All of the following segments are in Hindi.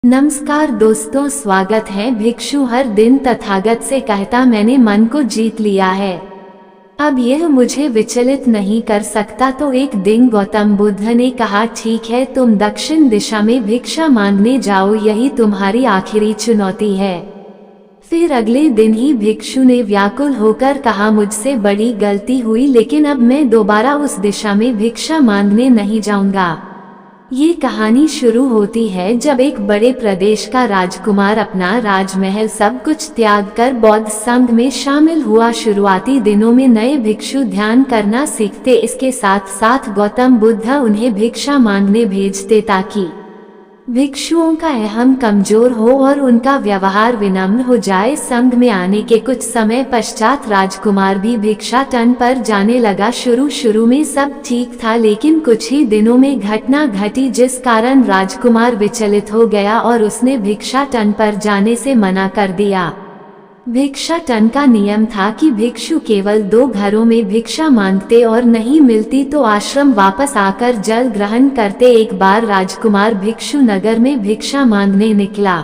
नमस्कार दोस्तों, स्वागत है। भिक्षु हर दिन तथागत से कहता, मैंने मन को जीत लिया है, अब यह मुझे विचलित नहीं कर सकता। तो एक दिन गौतम बुद्ध ने कहा, ठीक है, तुम दक्षिण दिशा में भिक्षा मांगने जाओ, यही तुम्हारी आखिरी चुनौती है। फिर अगले दिन ही भिक्षु ने व्याकुल होकर कहा, मुझसे बड़ी गलती हुई, लेकिन अब मैं दोबारा उस दिशा में भिक्षा मांगने नहीं जाऊंगा। ये कहानी शुरू होती है जब एक बड़े प्रदेश का राजकुमार अपना राजमहल सब कुछ त्याग कर बौद्ध संघ में शामिल हुआ। शुरुआती दिनों में नए भिक्षु ध्यान करना सीखते, इसके साथ साथ गौतम बुद्ध उन्हें भिक्षा मांगने भेजते ताकि भिक्षुओं का अहम कमजोर हो और उनका व्यवहार विनम्र हो जाए। संघ में आने के कुछ समय पश्चात राजकुमार भी भिक्षाटन पर जाने लगा। शुरू में सब ठीक था, लेकिन कुछ ही दिनों में घटना घटी जिस कारण राजकुमार विचलित हो गया और उसने भिक्षाटन पर जाने से मना कर दिया। भिक्षाटन का नियम था कि भिक्षु केवल 2 घरों में भिक्षा मांगते और नहीं मिलती तो आश्रम वापस आकर जल ग्रहण करते। एक बार राजकुमार भिक्षु नगर में भिक्षा मांगने निकला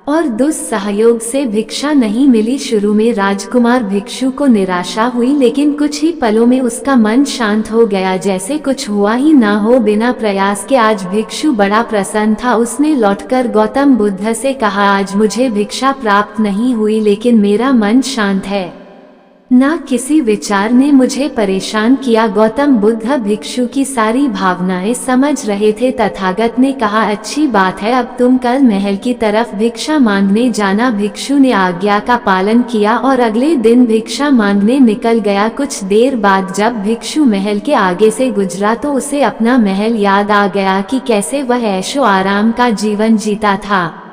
और दुस्सहयोग से भिक्षा नहीं मिली। शुरू में राजकुमार भिक्षु को निराशा हुई, लेकिन कुछ ही पलों में उसका मन शांत हो गया, जैसे कुछ हुआ ही ना हो। बिना प्रयास के आज भिक्षु बड़ा प्रसन्न था। उसने लौटकर गौतम बुद्ध से कहा, आज मुझे भिक्षा प्राप्त नहीं हुई, लेकिन मेरा मन शांत है, ना किसी विचार ने मुझे परेशान किया। गौतम बुद्ध भिक्षु की सारी भावनाएं समझ रहे थे। तथागत ने कहा, अच्छी बात है, अब तुम कल महल की तरफ भिक्षा मांगने जाना। भिक्षु ने आज्ञा का पालन किया और अगले दिन भिक्षा मांगने निकल गया। कुछ देर बाद जब भिक्षु महल के आगे से गुजरा तो उसे अपना महल याद आ गया कि कैसे वह ऐशो आराम का जीवन जीता था।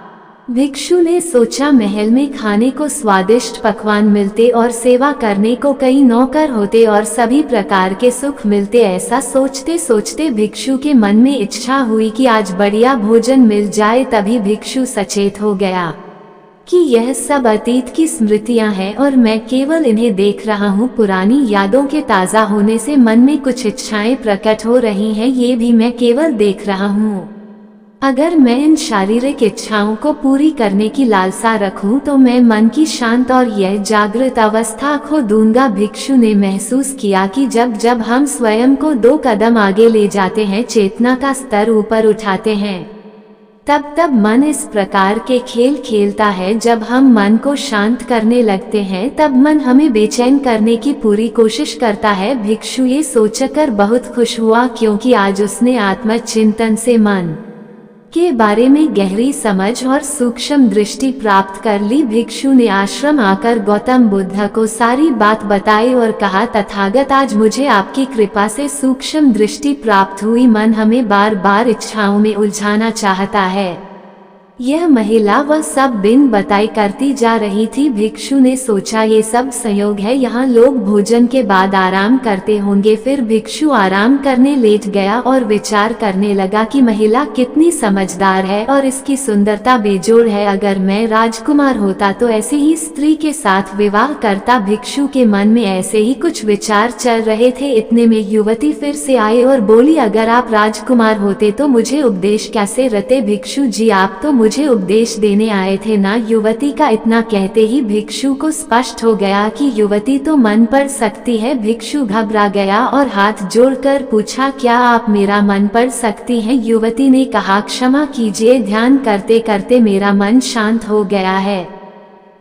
भिक्षु ने सोचा, महल में खाने को स्वादिष्ट पकवान मिलते और सेवा करने को कई नौकर होते और सभी प्रकार के सुख मिलते। ऐसा सोचते सोचते भिक्षु के मन में इच्छा हुई कि आज बढ़िया भोजन मिल जाए। तभी भिक्षु सचेत हो गया कि यह सब अतीत की स्मृतियां हैं और मैं केवल इन्हें देख रहा हूँ। पुरानी यादों के ताज़ा होने से मन में कुछ इच्छाएं प्रकट हो रही हैं, ये भी मैं केवल देख रहा हूँ। अगर मैं इन शारीरिक इच्छाओं को पूरी करने की लालसा रखूं तो मैं मन की शांत और यह जागृत अवस्था खो दूंगा। भिक्षु ने महसूस किया कि जब जब हम स्वयं को 2 कदम आगे ले जाते हैं, चेतना का स्तर ऊपर उठाते हैं, तब तब मन इस प्रकार के खेल खेलता है। जब हम मन को शांत करने लगते हैं तब मन हमें बेचैन करने की पूरी कोशिश करता है। भिक्षु ये सोचकर बहुत खुश हुआ, क्योंकि आज उसने आत्मचिंतन से मन के बारे में गहरी समझ और सूक्ष्म दृष्टि प्राप्त कर ली। भिक्षु ने आश्रम आकर गौतम बुद्ध को सारी बात बताई और कहा, तथागत, आज मुझे आपकी कृपा से सूक्ष्म दृष्टि प्राप्त हुई। मन हमें बार बार इच्छाओं में उलझाना चाहता है। यह महिला वह सब बिन बताई करती जा रही थी। भिक्षु ने सोचा, ये सब संयोग है, यहाँ लोग भोजन के बाद आराम करते होंगे। फिर भिक्षु आराम करने लेट गया और विचार करने लगा कि महिला कितनी समझदार है और इसकी सुंदरता बेजोड़ है। अगर मैं राजकुमार होता तो ऐसी ही स्त्री के साथ विवाह करता। भिक्षु के मन में ऐसे ही कुछ विचार चल रहे थे। इतने में युवती फिर से आई और बोली, अगर आप राजकुमार होते तो मुझे उपदेश कैसे रहते। भिक्षु जी, आप तो मुझे उपदेश देने आए थे ना। युवती का इतना कहते ही भिक्षु को स्पष्ट हो गया कि युवती तो मन पढ़ सकती है। भिक्षु घबरा गया और हाथ जोड़कर पूछा, क्या आप मेरा मन पढ़ सकती हैं? युवती ने कहा, क्षमा कीजिए, ध्यान करते करते मेरा मन शांत हो गया है।